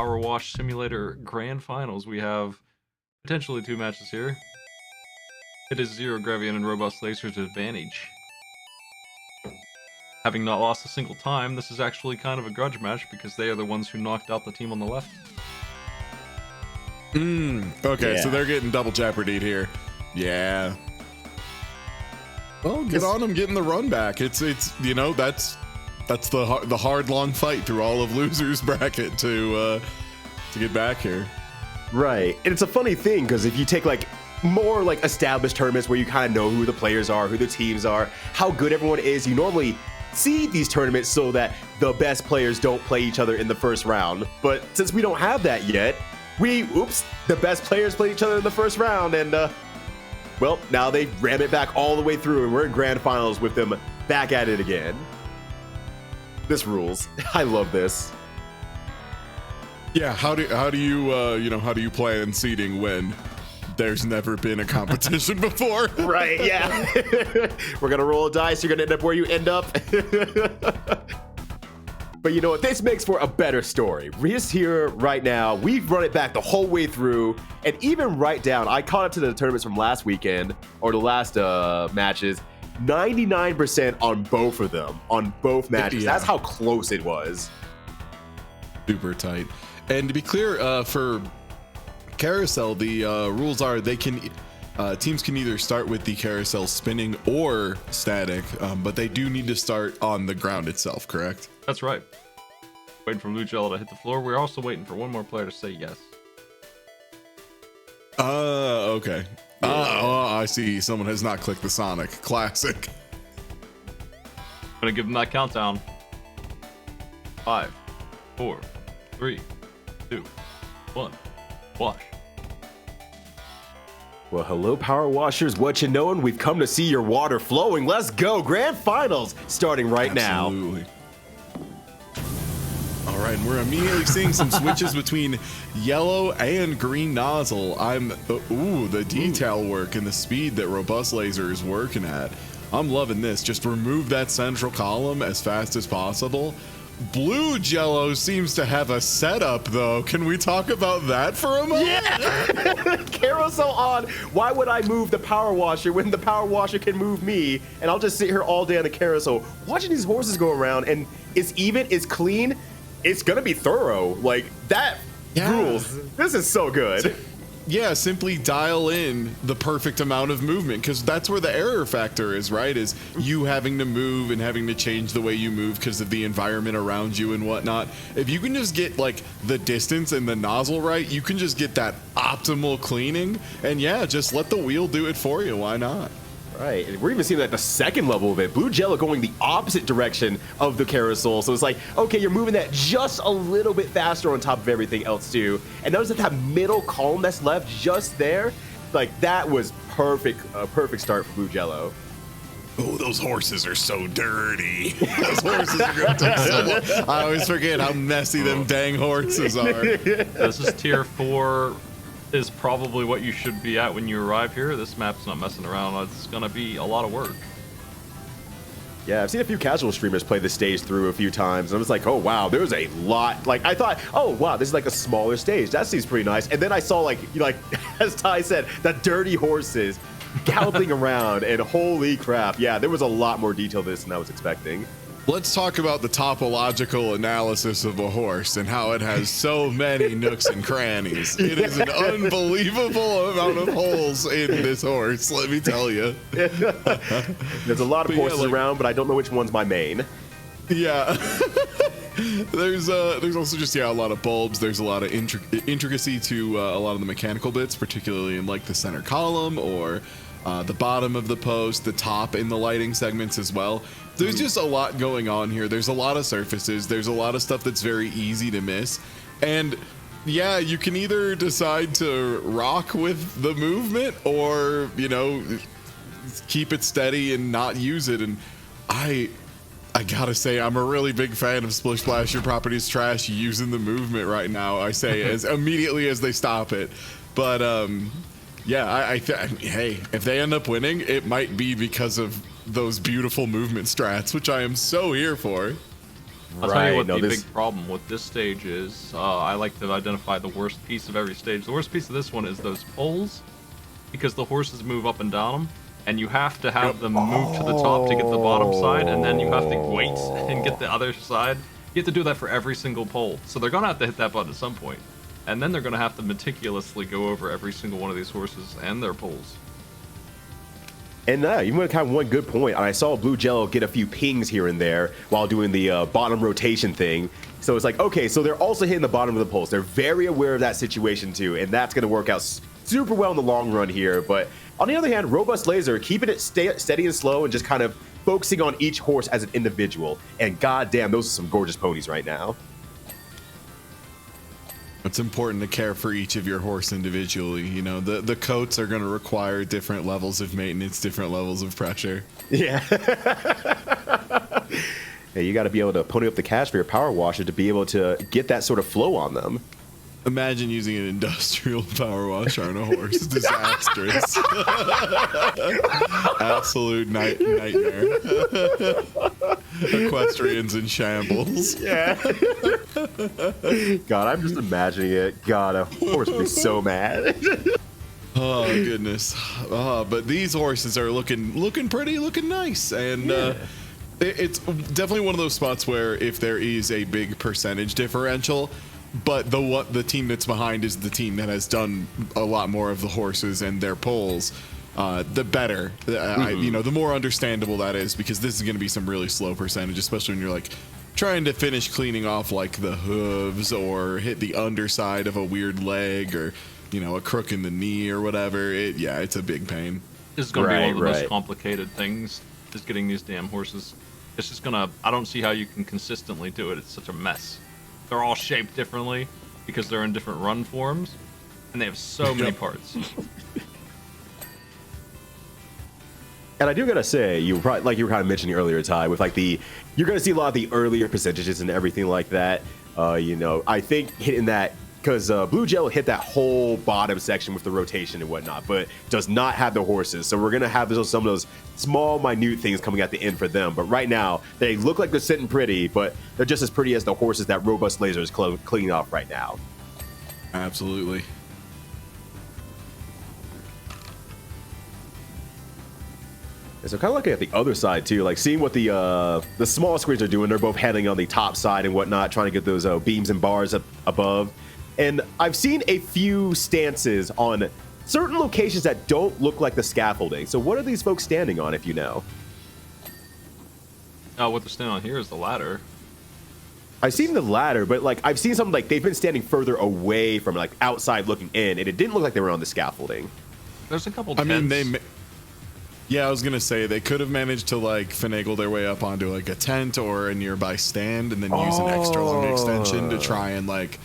Power Wash Simulator Grand Finals. We have potentially 2 matches here. It is ZeroGravyon and RobustLaser's advantage. Having not lost a single time, this is actually kind of a grudge match because they are the ones who knocked out the team on the left. Okay, so they're getting double jeopardied here. Yeah. Well, get on them getting the run back. It's you know, that's the hard long fight through all of losers bracket to get back here. Right. And it's a funny thing because if you take like more like established tournaments where you kind of know who the players are, who the teams are, how good everyone is, you normally see these tournaments so that the best players don't play each other in the first round. But since we don't have that yet, the best players play each other in the first round, and well, now they ram it back all the way through, and we're in grand finals with them back at it again. This rules. I love this. Yeah, how do you plan seeding when there's never been a competition before? Right, yeah. We're gonna roll a dice, you're gonna end up where you end up. But you know what, this makes for a better story. Ria's here right now, we've run it back the whole way through, and even right down, I caught up to the tournaments from last weekend, or the last matches, 99% on both of them, on both matches. Yeah. That's how close it was. Super tight. And to be clear, for carousel, the rules are they can teams can either start with the carousel spinning or static, but they do need to start on the ground itself, correct? That's right. Waiting for Blue Jello to hit the floor. We're also waiting for one more player to say yes. Okay. I see. Someone has not clicked the Sonic. Classic. I'm gonna give them that countdown. 5, 4, 3, 2, 1. Wash. Well, hello, Power Washers. What you knowin'? We've come to see your water flowing. Let's go. Grand finals starting right Absolutely. Now. All right, and we're immediately seeing some switches between yellow and green nozzle. The detail work and the speed that RobustLaser is working at. I'm loving this. Just remove that central column as fast as possible. Blue Jello seems to have a setup, though. Can we talk about that for a moment? Yeah! Carousel on. Why would I move the Power Washer when the Power Washer can move me? And I'll just sit here all day on the carousel watching these horses go around, and it's even, it's clean, it's gonna be thorough. Like, that rules. This is so good. Yeah, simply dial in the perfect amount of movement, because that's where the error factor is, right? Is you having to move and having to change the way you move because of the environment around you and whatnot. If you can just get like the distance and the nozzle right, you can just get that optimal cleaning, and yeah, just let the wheel do it for you. Why not? Right, and we're even seeing like the second level of it. Blue Jello going the opposite direction of the carousel. So it's like, okay, you're moving that just a little bit faster on top of everything else too. And notice that middle column that's left just there, like that was perfect, perfect start for Blue Jello. Oh, those horses are so dirty. Those horses are going to I always forget how messy them dang horses are. This is tier 4. Is probably what you should be at when you arrive here. This map's not messing around. It's gonna be a lot of work. Yeah, I've seen a few casual streamers play this stage through a few times, and I was like, oh wow, there's a lot. Like I thought, oh wow, this is like a smaller stage. That seems pretty nice. And then I saw like as Ty said, the dirty horses galloping around, and holy crap, yeah, there was a lot more detail to this than I was expecting. Let's talk about the topological analysis of a horse and how it has so many nooks and crannies. It is an unbelievable amount of holes in this horse, let me tell you. There's a lot of horses around, but I don't know which one's my main. Yeah. There's also just a lot of bulbs. There's a lot of intricacy to a lot of the mechanical bits, particularly in like the center column or the bottom of the post, the top in the lighting segments as well. There's just a lot going on here. There's a lot of surfaces. There's a lot of stuff that's very easy to miss. And yeah, you can either decide to rock with the movement or, keep it steady and not use it. And I gotta say, I'm a really big fan of Splish Splash Your Property's Trash using the movement right now. I say as immediately as they stop it. But yeah, hey, if they end up winning, it might be because of those beautiful movement strats, which I am so here for. I'll tell you what the big problem with this stage is. I like to identify the worst piece of every stage. The worst piece of this one is those poles, because the horses move up and down them, and you have to have them move to the top to get the bottom side, and then you have to wait and get the other side. You have to do that for every single pole. So they're going to have to hit that button at some point. And then they're going to have to meticulously go over every single one of these horses and their poles. And you might have one good point. I saw Blue Jello get a few pings here and there while doing the bottom rotation thing. So it's like, okay, so they're also hitting the bottom of the poles. They're very aware of that situation too, and that's going to work out super well in the long run here. But on the other hand, RobustLaser keeping it steady and slow and just kind of focusing on each horse as an individual. And goddamn, those are some gorgeous ponies right now. It's important to care for each of your horse individually. You know, the coats are going to require different levels of maintenance, different levels of pressure. Yeah. Hey, you got to be able to pony up the cash for your power washer to be able to get that sort of flow on them. Imagine using an industrial power washer on a horse. Disastrous. Absolute nightmare. Equestrians in shambles. Yeah. God, I'm just imagining it. God, a horse would be so mad. Oh goodness. But these horses are looking pretty, looking nice, and it's definitely one of those spots where if there is a big percentage differential, but the team that's behind is the team that has done a lot more of the horses and their poles, the better. You know, the more understandable that is, because this is going to be some really slow percentage, especially when you're like trying to finish cleaning off like the hooves or hit the underside of a weird leg, or you know, a crook in the knee or whatever. It's a big pain. This is going to be one of the most complicated things, is getting these damn horses. It's just going to, I don't see how you can consistently do it. It's such a mess. They're all shaped differently because they're in different run forms, and they have so many parts. And I do gotta say, you probably, like you were kind of mentioning earlier, Ty, with like you're gonna see a lot of the earlier percentages and everything like that. You know, I think hitting that, because Blue Jello hit that whole bottom section with the rotation and whatnot, but does not have the horses. So we're gonna have some of those small, minute things coming at the end for them. But right now, they look like they're sitting pretty, but they're just as pretty as the horses that RobustLaser is cleaning off right now. Absolutely. So kind of looking at the other side too, like seeing what the small squares are doing. They're both heading on the top side and whatnot, trying to get those beams and bars up above. And I've seen a few stances on certain locations that don't look like the scaffolding. So what are these folks standing on, if you know? What they're standing on here is the ladder. I've seen the ladder, but like I've seen something like they've been standing further away from like outside looking in, and it didn't look like they were on the scaffolding. There's a couple tents. Yeah, I was gonna say they could have managed to like finagle their way up onto like a tent or a nearby stand, and then use an extra long extension to try and like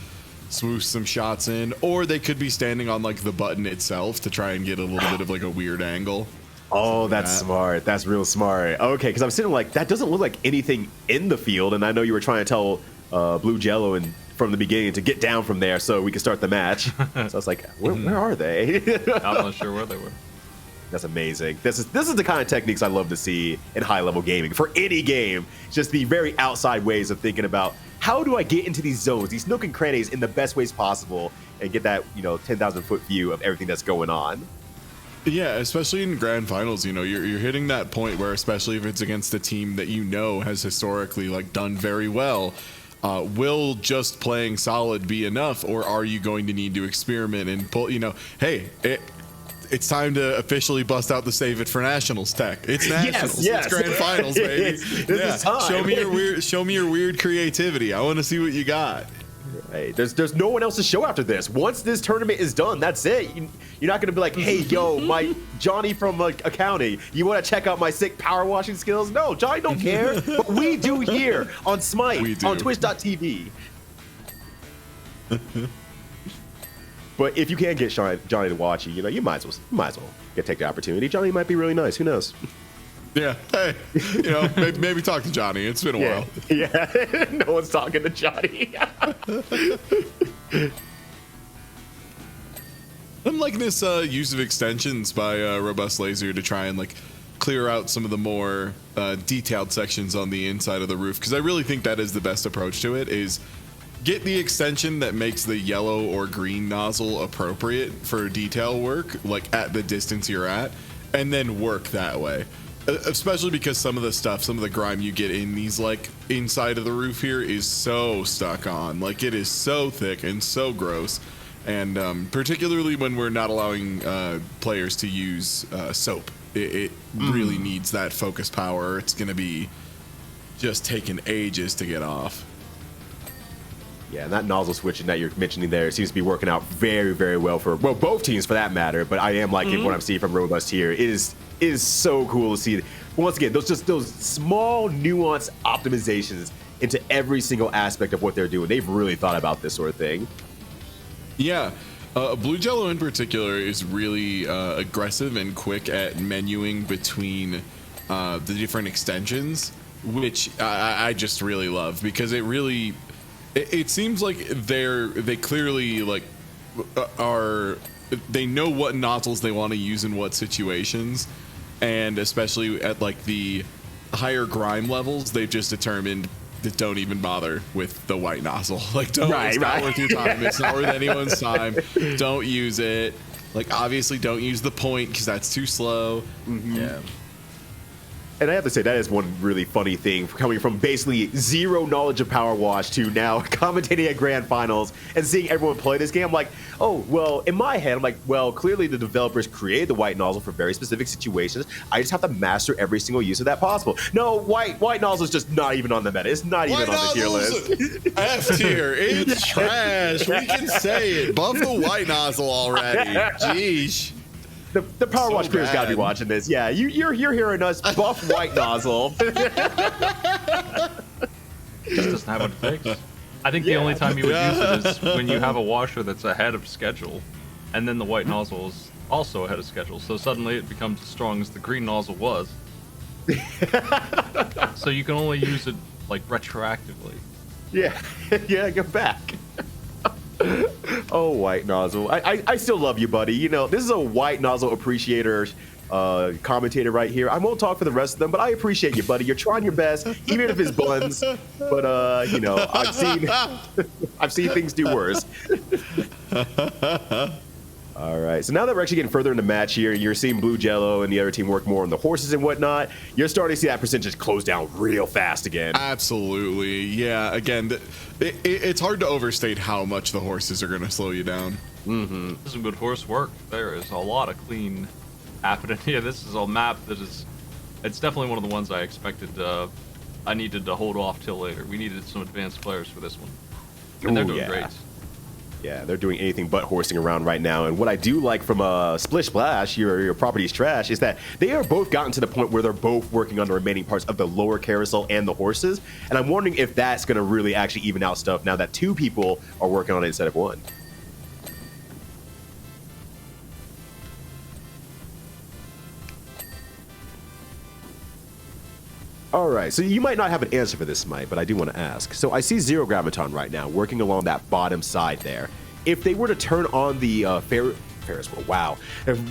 swoosh some shots in, or they could be standing on like the button itself to try and get a little bit of like a weird angle. Oh, that's smart. That's real smart. Okay, because I'm sitting like that doesn't look like anything in the field, and I know you were trying to tell Blue Jello and from the beginning to get down from there so we could start the match. So I was like, where are they? I'm not sure where they were. That's amazing. This is the kind of techniques I love to see in high-level gaming for any game. Just the very outside ways of thinking about how do I get into these zones, these nook and crannies in the best ways possible, and get that 10,000-foot view of everything that's going on. Yeah, especially in grand finals, you're hitting that point where, especially if it's against a team that has historically like done very well, will just playing solid be enough, or are you going to need to experiment and pull? Hey. It's time to officially bust out the Save It for Nationals tech. It's Nationals. Yes. It's Grand Finals, baby. This is time. Show me your weird creativity. I want to see what you got. Right. There's no one else to show after this. Once this tournament is done, that's it. You're not going to be like, hey, yo, my Johnny from accounting, you want to check out my sick power washing skills? No, Johnny don't care. But we do here on Smite, on Twitch.tv. But if you can get Johnny to watch you, you might as well take the opportunity. Johnny might be really nice. Who knows? Yeah. Hey, maybe talk to Johnny. It's been a while. Yeah. No one's talking to Johnny. I'm liking this use of extensions by RobustLaser to try and like clear out some of the more detailed sections on the inside of the roof, because I really think that is the best approach to it, is get the extension that makes the yellow or green nozzle appropriate for detail work, like at the distance you're at, and then work that way. Especially because some of the grime you get in these, like, inside of the roof here is so stuck on. Like, it is so thick and so gross. And particularly when we're not allowing players to use soap. It really needs that focus power. It's going to be just taking ages to get off. Yeah, and that nozzle switching that you're mentioning there seems to be working out very, very well for, well, both teams for that matter. But I am liking what I'm seeing from Robust here. It is so cool to see. Once again, those small nuanced optimizations into every single aspect of what they're doing. They've really thought about this sort of thing. Yeah. Blue Jello in particular is really aggressive and quick at menuing between the different extensions, which I just really love, because it seems like they clearly like they know what nozzles they want to use in what situations, and especially at like the higher grime levels, they've just determined that don't even bother with the white nozzle. Like, it's not worth your time. It's not worth anyone's time. Don't use it. Like, obviously, don't use the point because that's too slow. Yeah. And I have to say, that is one really funny thing coming from basically zero knowledge of Powerwash to now commentating at Grand Finals and seeing everyone play this game. I'm like, oh, well, in my head, I'm like, well, clearly the developers created the white nozzle for very specific situations. I just have to master every single use of that possible. No, white nozzle is just not even on the meta. It's not even on the tier list. F tier. It's trash. We can say it. Buff the white nozzle already. Jeez. The Powerwash crew's got to be watching this. Yeah, you're hearing us buff white nozzle. Just doesn't have what it takes. I think the only time you would use it is when you have a washer that's ahead of schedule, and then the white nozzle is also ahead of schedule. So suddenly it becomes as strong as the green nozzle was. So you can only use it like retroactively. Yeah, go back. Oh, white nozzle. I still love you, buddy. You know, this is a white nozzle appreciator commentator right here. I won't talk for the rest of them, but I appreciate you, buddy. You're trying your best, even if it's buns. But you know, I've seen things do worse. All right, so now that we're actually getting further in the match here, you're seeing Blue Jello and the other team work more on the horses and whatnot. You're starting to see that percentage close down real fast again. Absolutely, yeah. Again, it's hard to overstate how much the horses are going to slow you down. This is some good horse work. There is a lot of clean happening here. This is a map that is, it's definitely one of the ones I expected. I needed to hold off till later. We needed some advanced players for this one, and they're doing great. Yeah, they're doing anything but horsing around right now. And what I do like from Splish Splash, your property's trash, is that they are both gotten to the point where they're both working on the remaining parts of the lower carousel and the horses. And I'm wondering if that's going to really actually even out stuff now that two people are working on it instead of one. All right, so you might not have an answer for this, Mike, but I do want to ask. So I see ZeroGravyon right now working along that bottom side there. If they were to turn on the Ferris wheel, wow,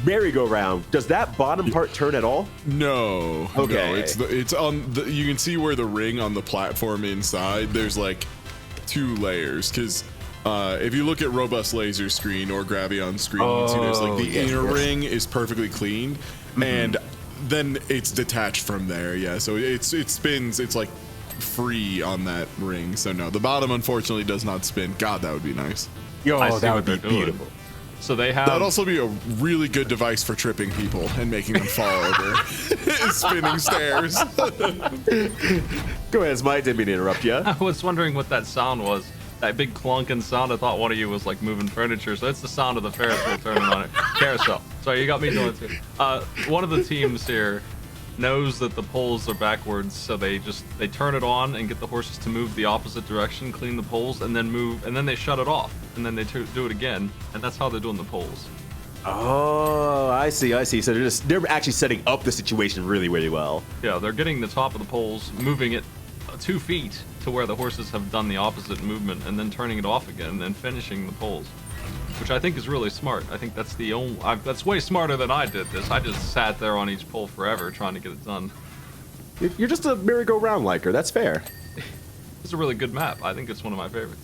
merry-go-round, does that bottom part turn at all? No. Okay. No, it's on the, you can see where the ring on the platform inside, there's like 2 layers, because if you look at RobustLaser screen or Gravyon screen, you can see there's like the inner ring is perfectly clean, and then it's detached from there. Yeah, so it spins. It's like free on that ring. So no, the bottom unfortunately does not spin. God, that would be nice. Yo, that would be beautiful. So they have. That'd also be a really good device for tripping people and making them fall over spinning stairs. Go ahead, Smite. Didn't mean to interrupt you. I was wondering what that sound was. That big clunking sound. I thought one of you was like moving furniture. So it's the sound of the Ferris wheel turning on it. Carousel. Sorry, you got me doing it too. One of the teams here knows that the poles are backwards, so they turn it on and get the horses to move the opposite direction, clean the poles, and then move, and then they shut it off, and then they do it again, and that's how they're doing the poles. Oh, I see. So they're actually setting up the situation really, really well. Yeah, they're getting the top of the poles, moving it 2 feet to where the horses have done the opposite movement, and then turning it off again, and then finishing the poles. which I think is really smart. I think that's the only. That's way smarter than I did this. I just sat there on each pole forever trying to get it done. You're just a merry-go-round liker. That's fair. It's a really good map. I think it's one of my favorites.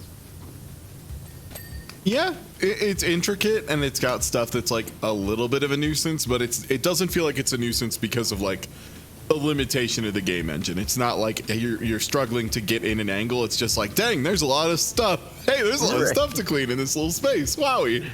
Yeah, it's intricate and it's got stuff that's like a little bit of a nuisance, but it doesn't feel like it's a nuisance because of like a limitation of the game engine. It's not like you're struggling to get in an angle. It's just like, dang, there's a lot of stuff. Hey, there's a lot of stuff to clean in this little space. Wowie.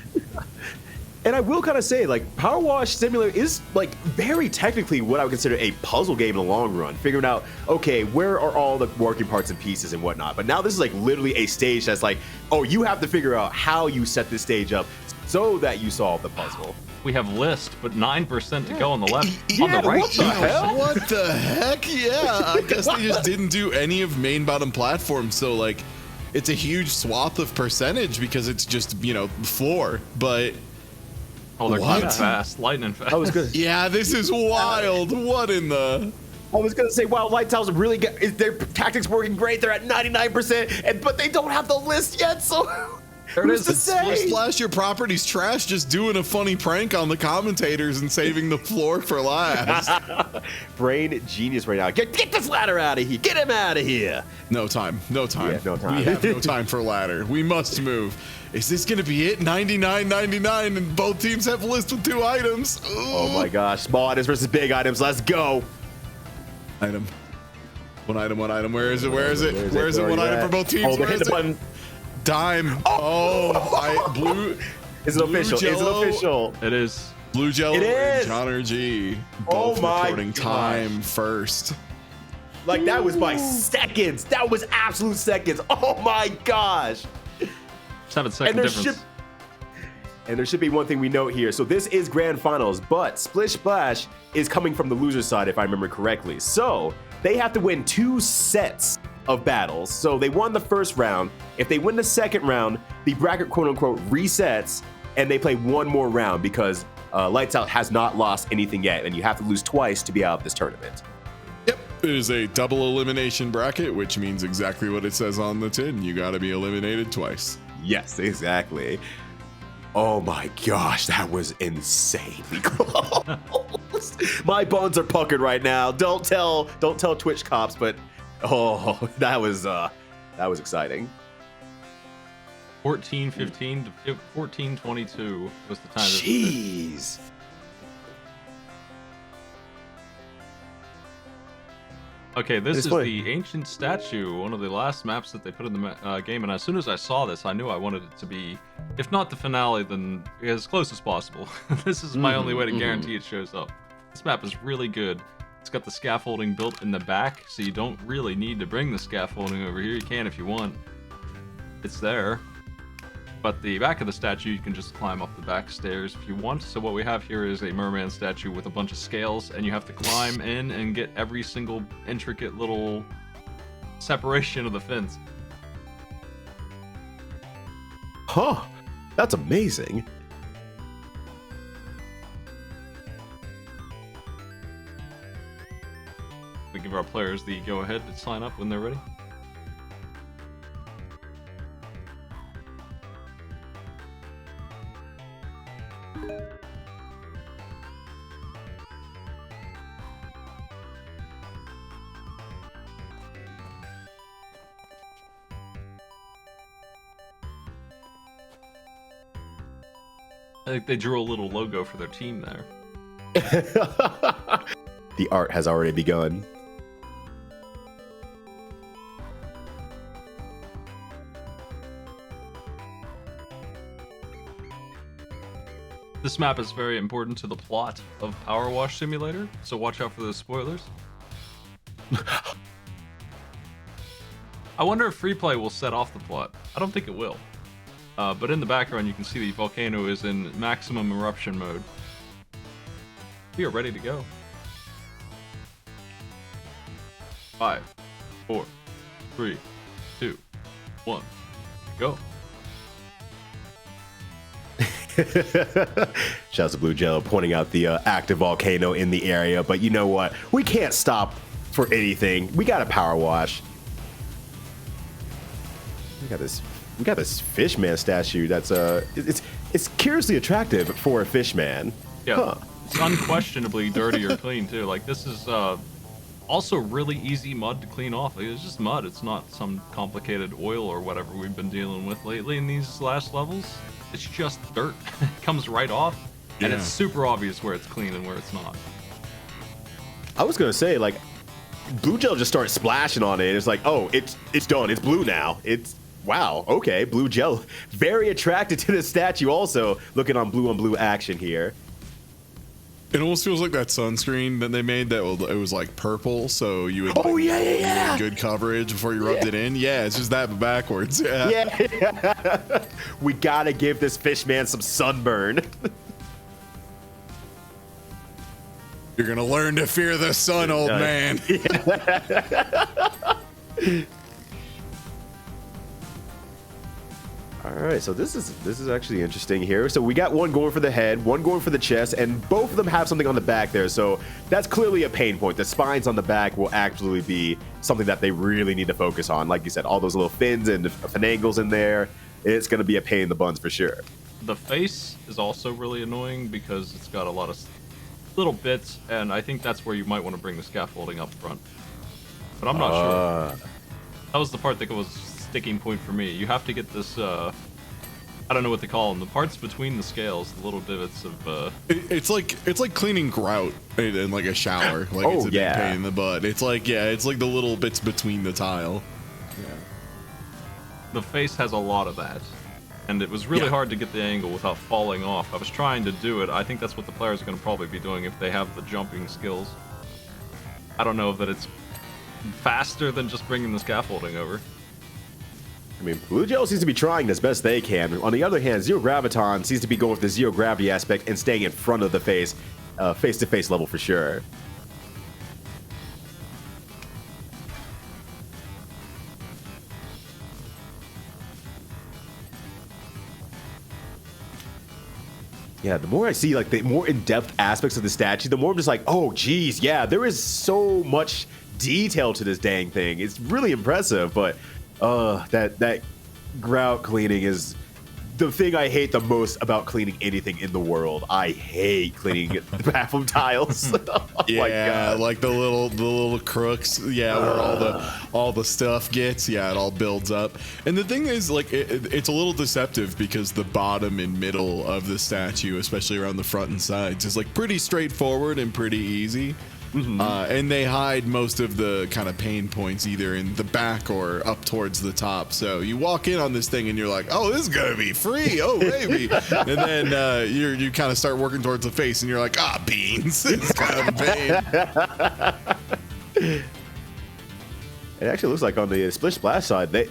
And I will kind of say, like, Powerwash Simulator is, like, very technically what I would consider a puzzle game in the long run. Figuring out, okay, where are all the working parts and pieces and whatnot. But now this is, like, literally a stage that's like, oh, you have to figure out how you set this stage up so that you solve the puzzle. We have list, but 9% to go on the left. Yeah, on the right, what the hell? What the heck? Yeah, I guess they just didn't do any of main bottom platforms. So, like, it's a huge swath of percentage because it's just, you know, floor. But... Oh, they're What? coming fast, lightning fast. I was good. yeah, this is wild. What in the... I was gonna say, wow, Lighthouse really is their tactics working great. They're at 99%, but they don't have the list yet. So There it who's is. to It's say? Splash your property's trash, just doing a funny prank on the commentators and saving the floor for last. Brain genius right now. Get this ladder out of here. Get him out of here. No time. No time. Yeah, no time. We have no time for ladder. We must move. Is this going to be it? 99.99 and both teams have lists with 2 items. Ooh. Oh my gosh. Small items versus big items. Let's go. Item. One item, one item. Where is it? Where is it? Where is it? Where One you item at? for both teams. Oh, they're Where hitting is the it? button. Dime. Blue. Is it Blue official? Jello. Is it official? It is. Blue Jello It and is. John G. Oh Both my reporting gosh. time first. Like, that was by seconds. That was absolute seconds. Oh my gosh. 7-second difference. And there should be one thing we note here. So this is grand finals, but Splish Splash is coming from the loser side, if I remember correctly. So they have to win 2 sets of battles. So they won the first round. If they win the second round, the bracket quote unquote resets and they play one more round because Lights Out has not lost anything yet. And you have to lose twice to be out of this tournament. Yep. It is a double elimination bracket, which means exactly what it says on the tin. You got to be eliminated twice. Yes, exactly. Oh my gosh, that was insanely close. My buns are puckered right now. Don't tell Twitch cops, but oh, that was exciting. 14-15 to 14-22 was the time. Jeez. Okay, this It's is funny. the ancient statue, one of the last maps that they put in the game, and as soon as I saw this, I knew I wanted it to be, if not the finale, then as close as possible. This is my only way to guarantee it shows up. This map is really good. It's got the scaffolding built in the back, so you don't really need to bring the scaffolding over here. You can if you want. It's there. But the back of the statue, you can just climb up the back stairs if you want. So what we have here is a merman statue with a bunch of scales, and you have to climb in and get every single intricate little separation of the fins. Huh. That's amazing. We give our players the go-ahead to sign up when they're ready. I think they drew a little logo for their team there. The art has already begun. This map is very important to the plot of Powerwash Simulator, so watch out for those spoilers. I wonder if free play will set off the plot. I don't think it will. But in the background, you can see the volcano is in maximum eruption mode. We are ready to go. 5, 4, 3, 2, 1, go. Shouts to Blue Jello pointing out the active volcano in the area, but you know what? We can't stop for anything. We got a power wash. We got this We got this Fishman statue that's it's curiously attractive for a Fishman. Yeah, Huh. it's unquestionably dirty or clean too. Like this is also really easy mud to clean off. Like, it's just mud. It's not some complicated oil or whatever we've been dealing with lately in these last levels. It's just dirt. It comes right off, and it's super obvious where it's clean and where it's not. I was gonna say, like, blue gel just starts splashing on it. It's like, oh, it's done. It's blue now. It's wow. Okay, blue gel. Very attracted to the statue. Also looking on blue action here. It almost feels like that sunscreen that they made that it was like purple, so you would yeah. good coverage before you rubbed it in. Yeah, it's just that but backwards. Yeah. We gotta give this Fishman some sunburn. You're gonna learn to fear the sun, old man. All right, so this is actually interesting here. So we got one going for the head, one going for the chest, and both of them have something on the back there. So that's clearly a pain point. The spines on the back will actually be something that they really need to focus on. Like you said, all those little fins and finagles in there. It's going to be a pain in the buns for sure. The face is also really annoying because it's got a lot of little bits, and I think that's where you might want to bring the scaffolding up front. But I'm not sure. That was the part that was sticking point for me. You have to get this I don't know what they call them, the parts between the scales, the little divots of It's like cleaning grout in like a shower. Like it's a big pain in the butt. It's like the little bits between the tile. the face has a lot of that, and it was really hard to get the angle without falling off. I was trying to do it. I think that's what the players are going to probably be doing if they have the jumping skills. I don't know that it's faster than just bringing the scaffolding over. I mean, Blue Gel seems to be trying as best they can. On the other hand, ZeroGravyon seems to be going with the zero gravity aspect and staying in front of the face, face-to-face level for sure. Yeah, the more I see, like, the more in-depth aspects of the statue, the more I'm just like, oh, geez, yeah, there is so much detail to this dang thing. It's really impressive, but that grout cleaning is the thing I hate the most about cleaning anything in the world. I hate cleaning bathroom tiles. Oh my God. Like the little crooks. Yeah, where all the stuff gets. Yeah, it all builds up. And the thing is, like, it's a little deceptive because the bottom and middle of the statue, especially around the front and sides, is like pretty straightforward and pretty easy. Mm-hmm. And they hide most of the kind of pain points either in the back or up towards the top. So you walk in on this thing and you're like, oh, this is going to be free. Oh, maybe. And then you kind of start working towards the face and you're like, ah, beans. It's kind of a pain. It actually looks like on the Splish Splash side, they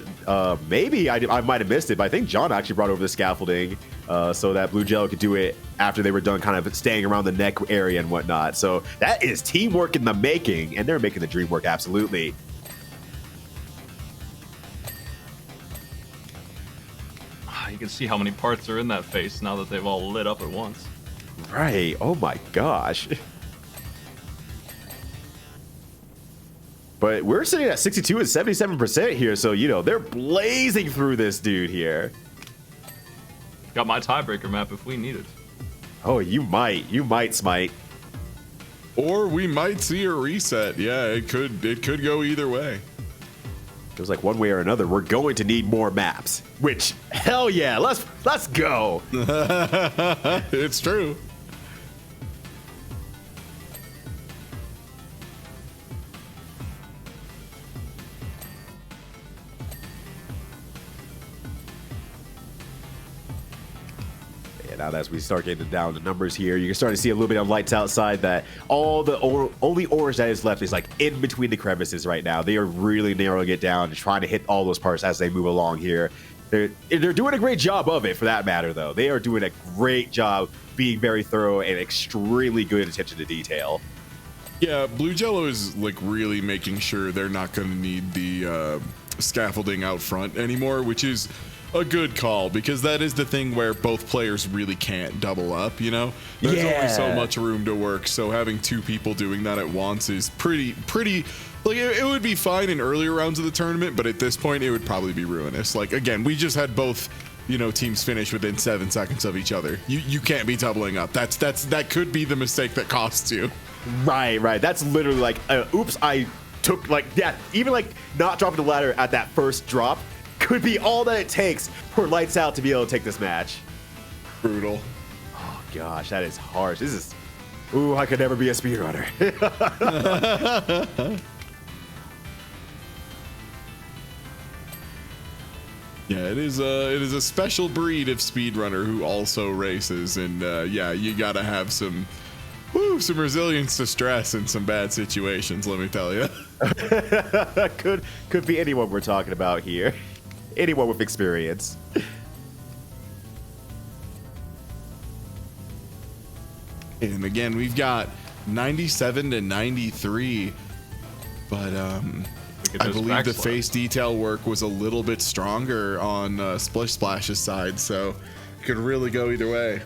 maybe I might have missed it, but I think John actually brought over the scaffolding so that Blue Gel could do it after they were done kind of staying around the neck area and whatnot. So that is teamwork in the making, and they're making the dream work, absolutely. You can see how many parts are in that face now that they've all lit up at once. Right. Oh my gosh. But we're sitting at 62 and 77% here, so, you know, they're blazing through this dude here. Got my tiebreaker map if we need it. Oh, you might, Smite. Or we might see a reset. Yeah, it could go either way. Feels like one way or another, we're going to need more maps. Which, hell yeah, let's go. It's true. Now as we start getting down the numbers here, you can start to see a little bit of lights outside that all the only orange that is left is like in between the crevices right now. They are really narrowing it down and trying to hit all those parts as they move along here. They're doing a great job of it for that matter, though. They are doing a great job being very thorough and extremely good attention to detail. Yeah, Blue Jello is like really making sure they're not going to need the scaffolding out front anymore, which is a good call because that is the thing where both players really can't double up, you know? There's only so much room to work, so having two people doing that at once is pretty Like, it would be fine in earlier rounds of the tournament, but at this point, it would probably be ruinous. Like, again, we just had both, teams finish within 7 seconds of each other. You can't be doubling up. That could be the mistake that costs you. Right. That's literally like, oops, I took, like, yeah, even like not dropping the ladder at that first drop could be all that it takes for Lights Out to be able to take this match. Brutal. Oh, gosh, that is harsh. This is, ooh, I could never be a speedrunner. Yeah, it is a special breed of speedrunner who also races, and yeah, you gotta have some resilience to stress in some bad situations. Let me tell you. could be anyone we're talking about here, anyone with experience. And again, we've got 97 to 93, but I believe the face detail work was a little bit stronger on Splish Splash's side, so it could really go either way.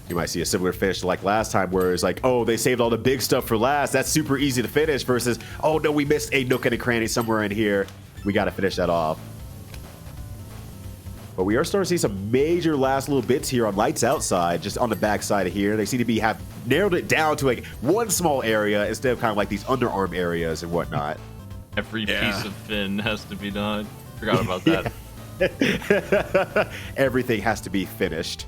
You might see a similar finish like last time, where it's like, oh, they saved all the big stuff for last. That's super easy to finish, versus, oh no, we missed a nook and a cranny somewhere in here. We got to finish that off. But we are starting to see some major last little bits here on Lights Outside, just on the back side of here. They seem to have narrowed it down to like one small area instead of kind of like these underarm areas and whatnot. Every piece of fin has to be done. Forgot about that. Everything has to be finished.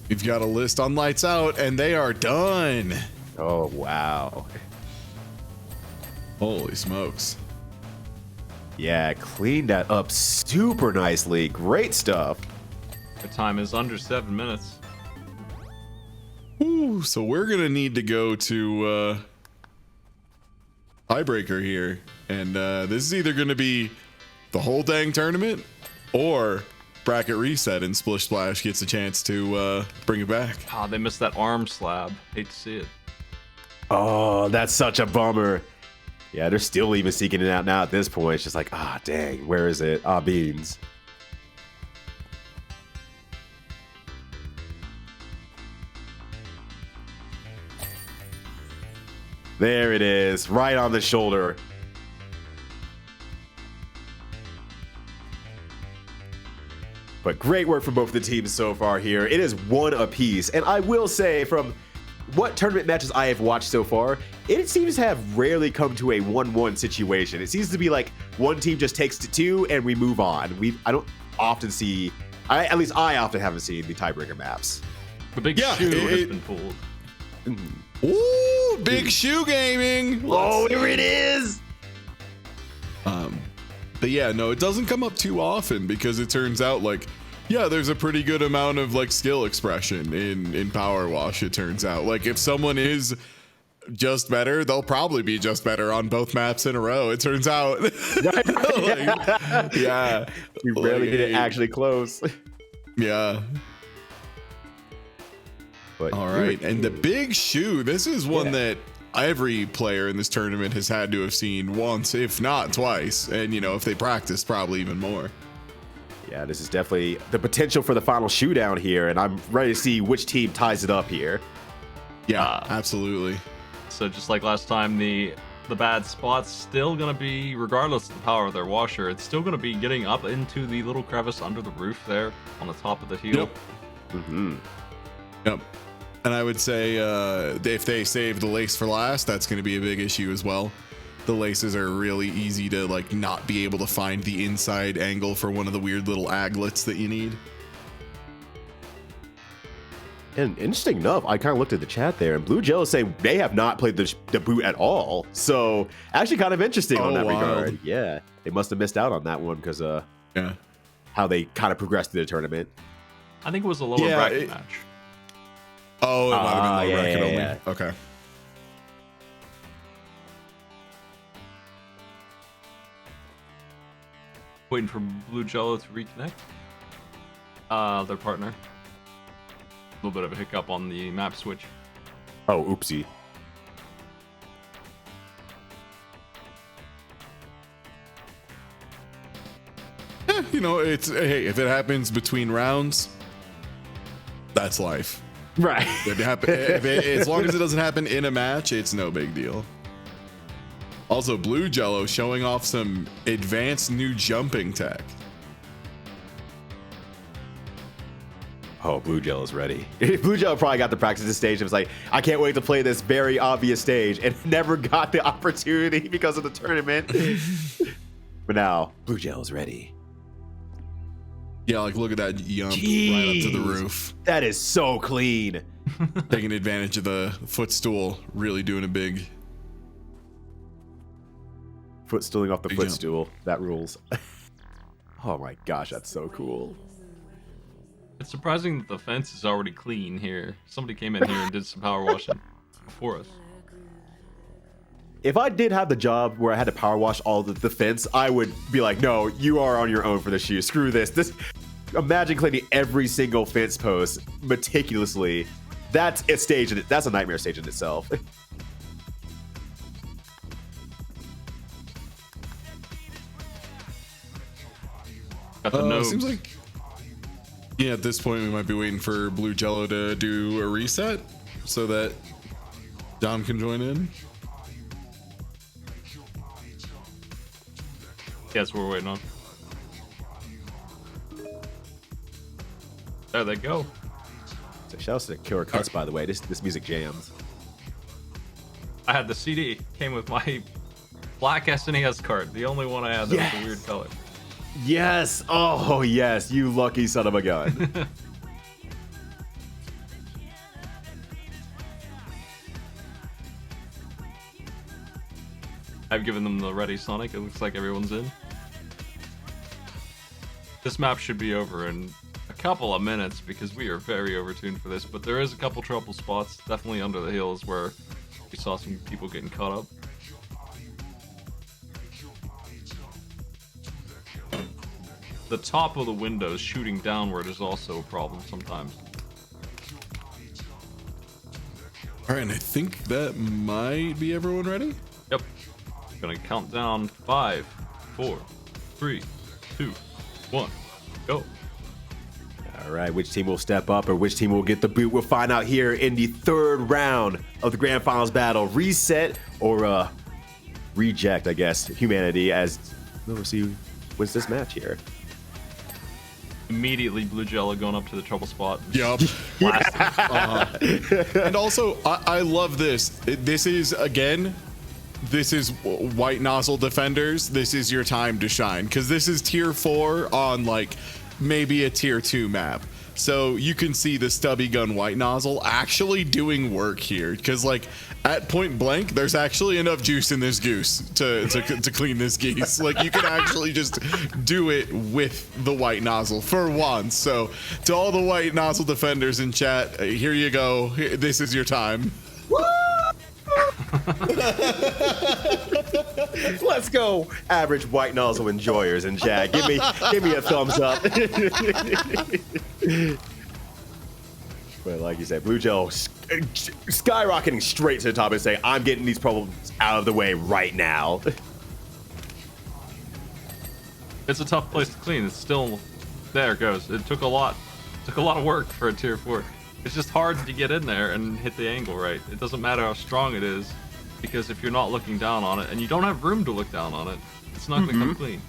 We've got a list on Lights Out, and they are done. Oh, wow. Holy smokes. Yeah, cleaned that up super nicely. Great stuff. The time is under 7 minutes. Ooh, so we're gonna need to go to tiebreaker here, and this is either gonna be the whole dang tournament or bracket reset, and Splish Splash gets a chance to bring it back. Ah, they missed that arm slab. Hate to see it. Oh, that's such a bummer. Yeah, they're still even seeking it out now at this point. It's just like, ah, dang, where is it? Ah, beans. There it is, right on the shoulder. But great work from both the teams so far here. It is one apiece. And I will say, from what tournament matches I have watched so far, it seems to have rarely come to a 1-1 situation. It seems to be like one team just takes to 2 and we move on. I don't often see, at least I often haven't seen the tiebreaker maps. The big shoe has been pulled. Ooh, big shoe gaming. Oh, here it is. But yeah, no, it doesn't come up too often, because it turns out like, yeah, there's a pretty good amount of like skill expression in Powerwash. It turns out, like, if someone is just better, they'll probably be just better on both maps in a row. It turns out. Yeah, We rarely get it actually close. Yeah. But All right, and the big shoe. This is one that every player in this tournament has had to have seen once, if not twice. And if they practice, probably even more. Yeah, this is definitely the potential for the final showdown here, and I'm ready to see which team ties it up here. Yeah, absolutely. So just like last time, the bad spot's still gonna be, regardless of the power of their washer, it's still gonna be getting up into the little crevice under the roof there on the top of the heel. Yep. Yep. And I would say if they save the lace for last, that's going to be a big issue as well. The laces are really easy to like not be able to find the inside angle for one of the weird little aglets that you need. And interesting enough, I kind of looked at the chat there, and Blue Jello say they have not played the boot at all. So actually kind of interesting on that regard. Yeah, they must have missed out on that one because how they kind of progressed through the tournament. I think it was a lower bracket match. Oh, it might have been low bracket only. Okay. Waiting for Blue Jello to reconnect. Their partner. A little bit of a hiccup on the map switch. Oh, oopsie. It's hey, if it happens between rounds, That's life. Right. As long as it doesn't happen in a match, it's no big deal. Also, Blue Jello showing off some advanced new jumping tech. Oh, Blue Jello's ready. Blue Jello probably got the practice this stage. It was like, I can't wait to play this very obvious stage, and never got the opportunity because of the tournament. But now, Blue Jello's ready. Yeah, like look at that jump Jeez, right up to the roof. That is so clean. Taking advantage of the footstool, really doing a big Footstooling off the Big footstool. That rules. Oh my gosh, that's so cool. It's surprising that the fence is already clean here. Somebody came in here and did some power washing before us. If I did have the job where I had to power wash all the fence, I would be like, no, you are on your own for the shoe. Screw this. Imagine cleaning every single fence post meticulously. That's a stage. That's a nightmare stage in itself. Got the nose. Seems like, yeah, at this point we might be waiting for Blue Jello to do a reset so that Dom can join in. That's what we're waiting on. There they go. So shout out to Killer Cuts, by the way. This music jams. I had the CD. Came with my black SNES card. The only one I had that was a weird color. Yes. Oh, yes. You lucky son of a gun. I've given them the ready Sonic. It looks like everyone's in. This map should be over in a couple of minutes because we are very overtuned for this, but there is a couple trouble spots, definitely under the hills, where we saw some people getting caught up. The top of the windows shooting downward is also a problem sometimes. All right, and I think that might be everyone ready. Yep. Gonna count down 5, 4, 3, 2, 1, go. All right, which team will step up or which team will get the boot? We'll find out here in the third round of the Grand Finals battle. Reset or reject, I guess, humanity as we'll see who wins this match here. Immediately Blue Jello going up to the trouble spot. Yup. And also, I love this. This is, again, this is White Nozzle Defenders. This is your time to shine because this is tier 4 on like maybe a tier 2 map. So you can see the stubby gun White Nozzle actually doing work here because like at point blank, there's actually enough juice in this goose to clean this geese. Like you can actually just do it with the White Nozzle for once. So to all the White Nozzle Defenders in chat, here you go. This is your time. Let's go, average White Nozzle enjoyers in chat. Give me a thumbs up. But like you said, Blue Jello skyrocketing straight to the top and saying, I'm getting these problems out of the way right now. It's a tough place to clean. It's still, there it goes. It took a lot of work for a tier 4. It's just hard to get in there and hit the angle right. It doesn't matter how strong it is, because if you're not looking down on it and you don't have room to look down on it, it's not going to come clean.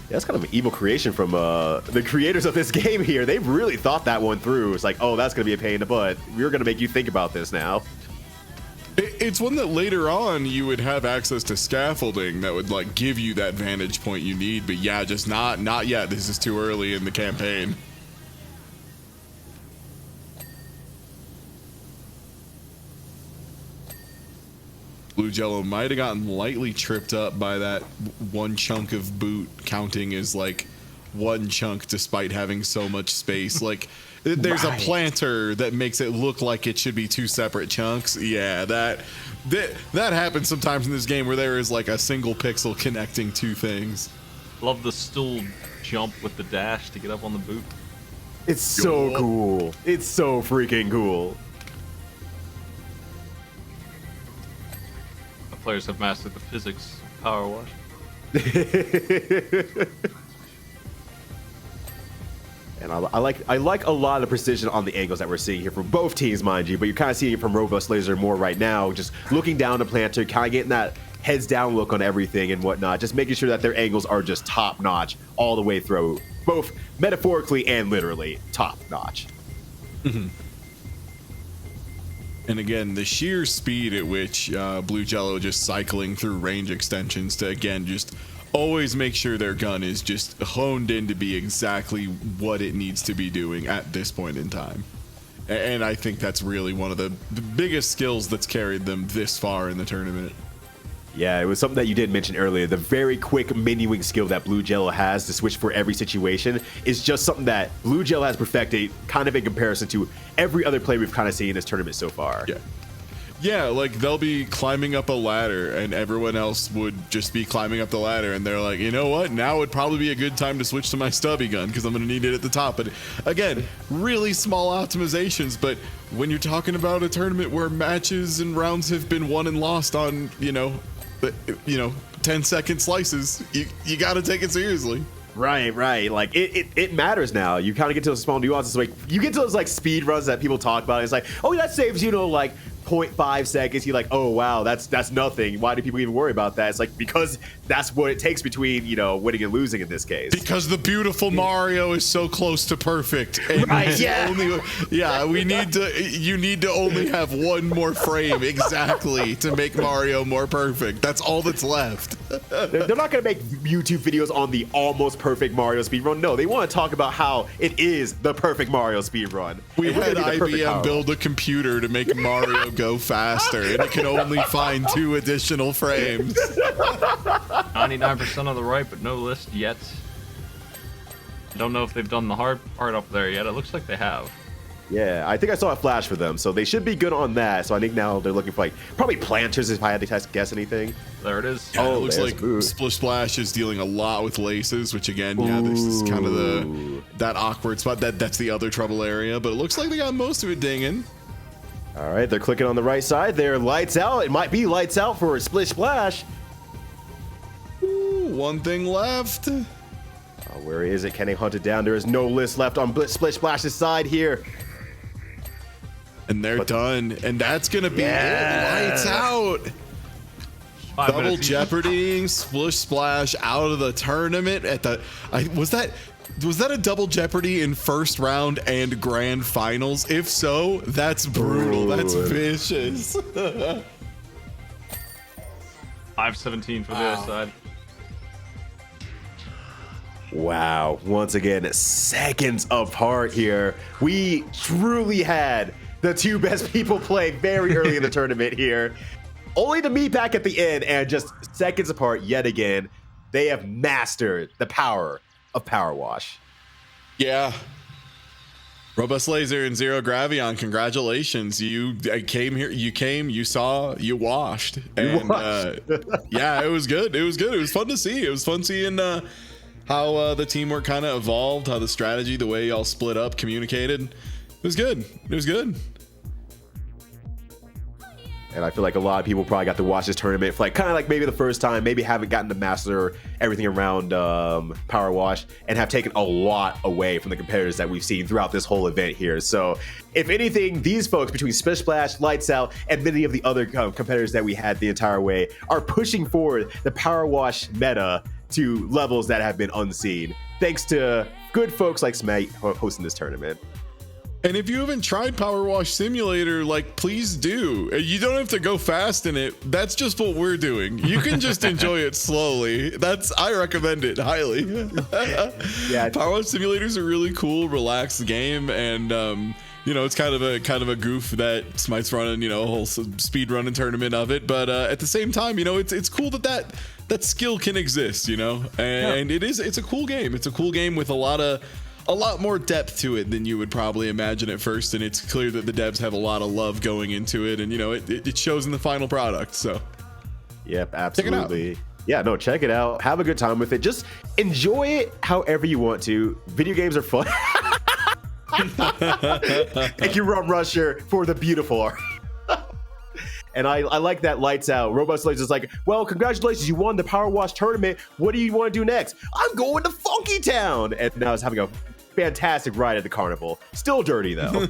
Yeah, that's kind of an evil creation from the creators of this game here. They really thought that one through. It's like, oh, that's going to be a pain in the butt. We're going to make you think about this now. It's one that later on you would have access to scaffolding that would like give you that vantage point you need. But yeah, just not yet. This is too early in the campaign. Blue Jello might have gotten lightly tripped up by that one chunk of boot counting as like one chunk despite having so much space. Like there's a planter that makes it look like it should be 2 separate chunks. Yeah, that happens sometimes in this game where there is like a single pixel connecting 2 things. Love the stool jump with the dash to get up on the boot. It's so cool. It's so freaking cool. Players have mastered the physics of Power Wash. And I like a lot of the precision on the angles that we're seeing here from both teams, mind you, but you're kind of seeing it from RobustLaser more right now, just looking down the planter, kind of getting that heads down look on everything and whatnot, just making sure that their angles are just top notch all the way through, both metaphorically and literally top notch. Mm-hmm. And again, the sheer speed at which Blue Jello just cycling through range extensions to, again, just always make sure their gun is just honed in to be exactly what it needs to be doing at this point in time. And I think that's really one of the biggest skills that's carried them this far in the tournament. Yeah, it was something that you did mention earlier. The very quick menuing skill that Blue Jello has to switch for every situation is just something that Blue Jello has perfected kind of in comparison to every other player we've kind of seen in this tournament so far. Yeah, like they'll be climbing up a ladder and everyone else would just be climbing up the ladder and they're like, you know what, now would probably be a good time to switch to my stubby gun because I'm going to need it at the top. But again, really small optimizations, but when you're talking about a tournament where matches and rounds have been won and lost on, 10-second slices, you got to take it seriously. Right. Like it matters now. You kind of get to those small nuances. Like you get to those like speed runs that people talk about. It's like, oh, that saves, like 0.5 seconds. You're like, oh wow, that's nothing. Why do people even worry about that? It's like because that's what it takes between winning and losing in this case. Because the beautiful Mario is so close to perfect. And right? Yeah. You need to only have one more frame exactly to make Mario more perfect. That's all that's left. They're not going to make YouTube videos on the almost perfect Mario speedrun. No, they want to talk about how it is the perfect Mario speedrun. We had IBM build a computer to make Mario go faster, and it can only find 2 additional frames. 99% on the right, but no list yet. I don't know if they've done the hard part up there yet. It looks like they have. Yeah, I think I saw a flash for them, so they should be good on that. So I think now they're looking for probably planters if I had to guess anything. There it is. Yeah, it looks like Splish Splash is dealing a lot with laces, which again, this is kind of that awkward spot. That's the other trouble area, but it looks like they got most of it dinging. All right, they're clicking on the right side. They're lights out. It might be lights out for Splish Splash. Ooh, one thing left. Where is it? Can they hunt it down? There is no list left on Splish Splash's side here. And they're done. And that's going to be it. Lights out. Double Jeopardy, Splish Splash out of the tournament at the... Was that a double Jeopardy in first round and grand finals? If so, that's brutal. That's vicious. 5-17 for the other side. Wow. Once again, seconds apart here. We truly had the 2 best people play very early in the tournament here. Only to meet back at the end and just seconds apart yet again. They have mastered the power of Powerwash. Yeah. RobustLaser and ZeroGravyon, congratulations. You came here, you saw, you washed. And yeah, it was good. It was fun to see. It was fun seeing how the teamwork kind of evolved, how the strategy, the way y'all split up, communicated. It was good. And I feel like a lot of people probably got to watch this tournament for kind of like maybe the first time, maybe haven't gotten to master everything around Powerwash and have taken a lot away from the competitors that we've seen throughout this whole event here. So if anything, these folks between Splish Splash, Lights Out, and many of the other competitors that we had the entire way are pushing forward the Powerwash meta to levels that have been unseen. Thanks to good folks like Smite hosting this tournament. And if you haven't tried Powerwash Simulator, please do. You don't have to go fast in it. That's just what we're doing. You can just enjoy it slowly. I recommend it highly. Yeah, Powerwash Simulator is a really cool, relaxed game, and it's kind of a goof that Smite's running, a whole speed running tournament of it. But at the same time, it's cool that skill can exist, and it's a cool game. It's a cool game with a lot more depth to it than you would probably imagine at first, and it's clear that the devs have a lot of love going into it, and it shows in the final product. So yep, absolutely. Yeah, no, check it out. Have a good time with it. Just enjoy it however you want to. Video games are fun. Thank you, Rum Rusher, for the beautiful art. And I like that Lights Out. RobustLaser is like, well, congratulations, you won the Powerwash tournament. What do you want to do next? I'm going to Funky Town. And now it's having a fantastic ride at the carnival. Still dirty though.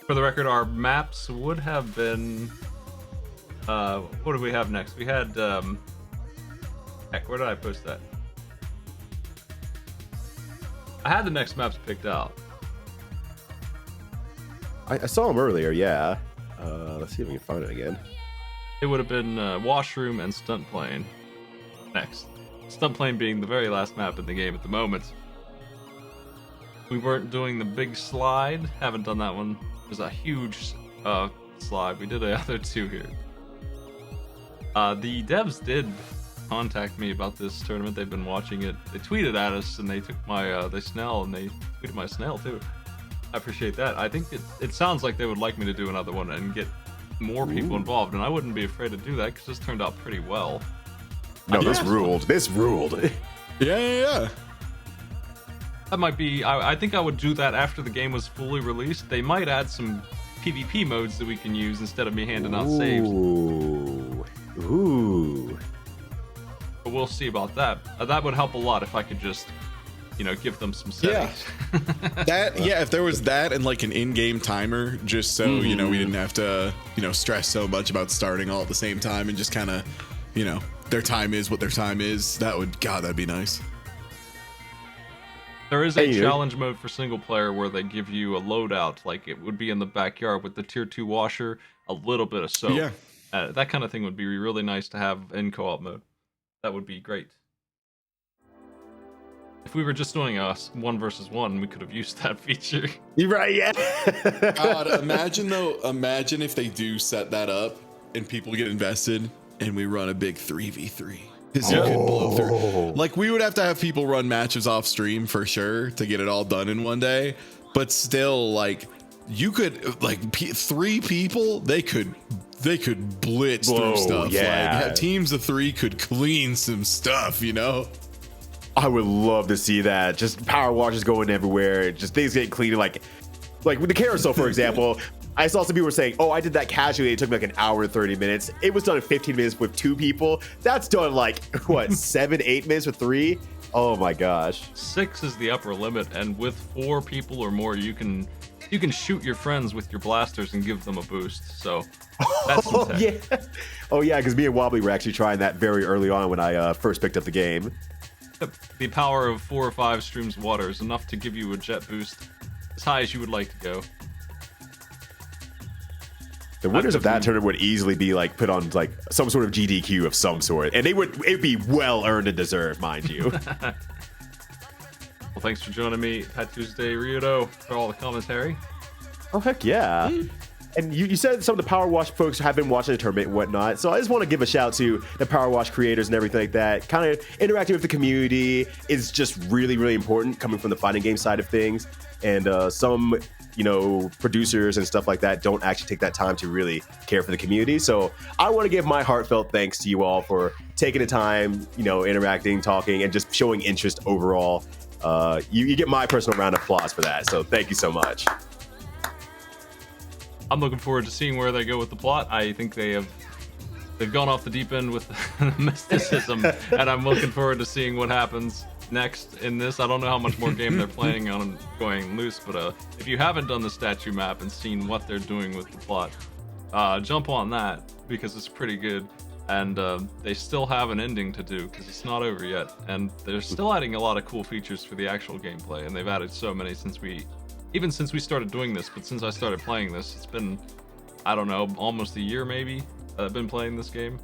For the record, our maps would have been. What do we have next? We had. Heck, where did I post that? I had the next maps picked out. I saw them earlier, yeah. Let's see if we can find it again. It would have been Washroom and Stunt Plane next. Stunt Plane being the very last map in the game at the moment. We weren't doing the big slide. Haven't done that one. There's a huge slide. We did the other two here. The devs did contact me about this tournament. They've been watching it. They tweeted at us and they took my snail and they tweeted my snail too. I appreciate that. I think it sounds like they would like me to do another one and get more people involved, and I wouldn't be afraid to do that because this turned out pretty well. No, this ruled. This ruled. Yeah. That might be. I think I would do that after the game was fully released. They might add some PvP modes that we can use instead of me handing out saves. Ooh. But we'll see about that. That would help a lot if I could just, give them some settings. Yeah. If there was that and like an in-game timer, just so we didn't have to stress so much about starting all at the same time and just kind of their time is what their time is. That'd be nice. There is a challenge mode for single player where they give you a loadout, like it would be in the backyard with the tier 2 washer, a little bit of soap. Yeah. That kind of thing would be really nice to have in co-op mode. That would be great. If we were just doing a 1 versus 1, we could have used that feature. You're right, yeah. God, imagine if they do set that up and people get invested and we run a big 3v3. Because you could blow through. Like, we would have to have people run matches off stream for sure to get it all done in one day. But still, like, you could, 3 people, they could blitz through stuff. Yeah. Like, teams of 3 could clean some stuff, I would love to see that. Just power washes going everywhere. Just things getting cleaned. Like with the carousel, for example. I saw some people were saying, "Oh, I did that casually. It took me like an hour and 30 minutes. It was done in 15 minutes with 2 people. That's done like 7-8 minutes with 3. Oh my gosh. 6 is the upper limit, and with 4 people or more, you can shoot your friends with your blasters and give them a boost. So that's intense. Yeah. Oh yeah, because me and Wobbly were actually trying that very early on when I first picked up the game. The power of 4 or 5 streams of water is enough to give you a jet boost as high as you would like to go. The winners of that tournament would easily be put on some sort of GDQ of some sort, and it'd be well earned and deserved, mind you. Well, thanks for joining me, Pat Tuesday Ryudo, for all the commentary. Oh heck yeah! And you said some of the Power Wash folks have been watching the tournament and whatnot, so I just want to give a shout to the Power Wash creators and everything like that. Kind of interacting with the community is just really, really important, coming from the fighting game side of things. And some, producers and stuff like that don't actually take that time to really care for the community. So I want to give my heartfelt thanks to you all for taking the time, interacting, talking, and just showing interest overall. You get my personal round of applause for that. So thank you so much. I'm looking forward to seeing where they go with the plot. I think they've gone off the deep end with mysticism, and I'm looking forward to seeing what happens next in this. I don't know how much more game they're planning on going loose, but if you haven't done the statue map and seen what they're doing with the plot, jump on that because it's pretty good. And they still have an ending to do because it's not over yet, and they're still adding a lot of cool features for the actual gameplay, and they've added so many since we started doing this. But since I started playing this, it's been, I don't know, almost a year maybe I've been playing this game,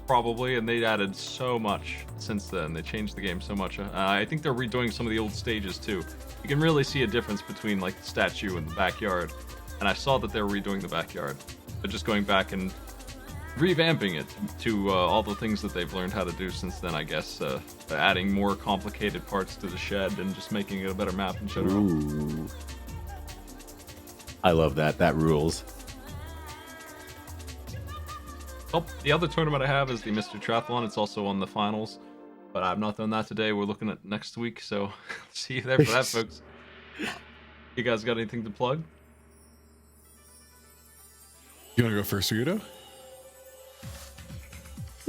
probably, and they added so much since then. They changed the game so much. I think they're redoing some of the old stages too. You can really see a difference between the statue and the backyard, and I saw that they were redoing the backyard. They're just going back and revamping it to all the things that they've learned how to do since then, I guess. Adding more complicated parts to the shed and just making it a better map in general. Ooh. I love that. That rules. Oh, the other tournament I have is the Mr. Triathlon. It's also on the finals, but I've not done that today. We're looking at next week, so see you there for that, folks. You guys got anything to plug? You want to go first, Ryudo?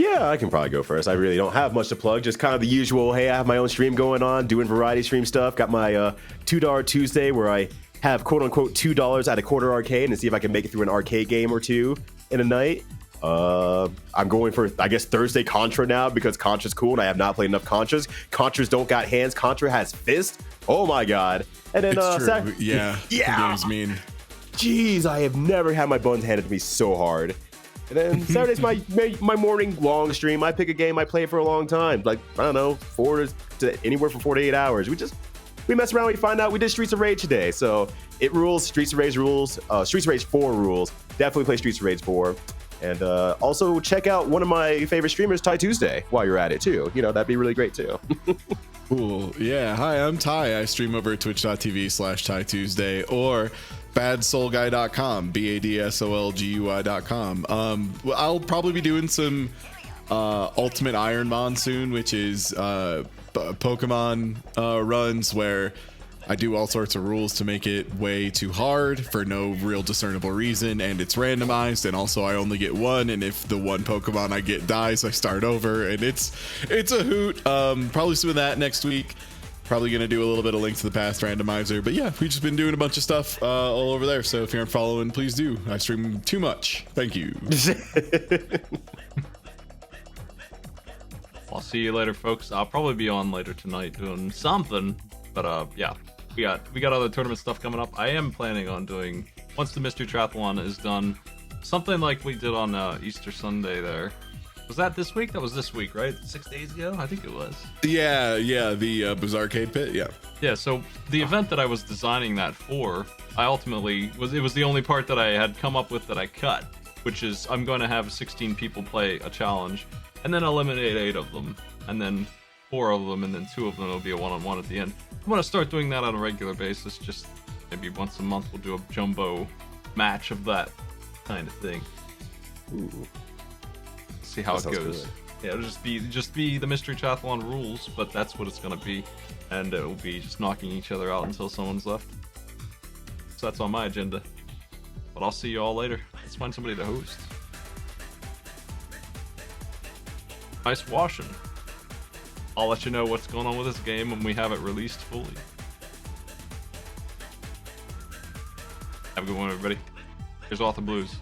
Yeah, I can probably go first. I really don't have much to plug. Just kind of the usual. Hey, I have my own stream going on, doing variety stream stuff. Got my $2 Tuesday where I have quote unquote $2 at a quarter arcade and see if I can make it through an arcade game or two in a night. I'm going for, I guess, Thursday Contra now because Contra's cool and I have not played enough Contras. Contras don't got hands. Contra has fists. Oh my god. And then It's true. Yeah. Yeah. The game's mean. Jeez, I have never had my buns handed to me so hard. And then Saturday's my morning long stream. I pick a game I play for a long time, like I don't know, 4 to anywhere from 4 to 8 hours. We mess around. We find out we did Streets of Rage today, so it rules. Streets of Rage rules. Streets of Rage 4 rules. Definitely play Streets of Rage 4. And also check out one of my favorite streamers, Ty Tuesday, while you're at it too. You know, that'd be really great too. Cool. Yeah. Hi, I'm Ty. I stream over at twitch.tv/Ty Tuesday or badsoulguy.com, badsolgui.com. I'll probably be doing some Ultimate Iron Monsoon, which is Pokemon runs where I do all sorts of rules to make it way too hard for no real discernible reason, and it's randomized, and also I only get one, and if the one Pokemon I get dies, I start over, and it's a hoot. Probably some of that next week. Probably gonna do a little bit of Link to the Past randomizer, but yeah, we've just been doing a bunch of stuff all over there, so if you aren't following, please do. I stream too much. Thank you. I'll see you later, folks. I'll probably be on later tonight doing something, but yeah. We got other tournament stuff coming up. I am planning on doing, once the Mystery Triathlon is done, something like we did on Easter Sunday there. Was that this week? That was this week, right? 6 days ago? I think it was. Yeah, the Bizarre Arcade Pit, yeah. Yeah, so the event that I was designing that for, I ultimately, it was the only part that I had come up with that I cut, which is I'm going to have 16 people play a challenge, and then eliminate 8 of them, and then 4 of them, and then 2 of them will be a one-on-one at the end. I'm gonna start doing that on a regular basis. Just maybe once a month we'll do a jumbo match of that kind of thing. Ooh. See how That it sounds goes. good. Yeah, it'll just be the Mystery Triathlon rules, but that's what it's gonna be, and it will be just knocking each other out until someone's left. So that's on my agenda. But I'll see you all later. Let's find somebody to host. Nice washing. I'll let you know what's going on with this game when we have it released fully. Have a good one, everybody. Here's Author Blues.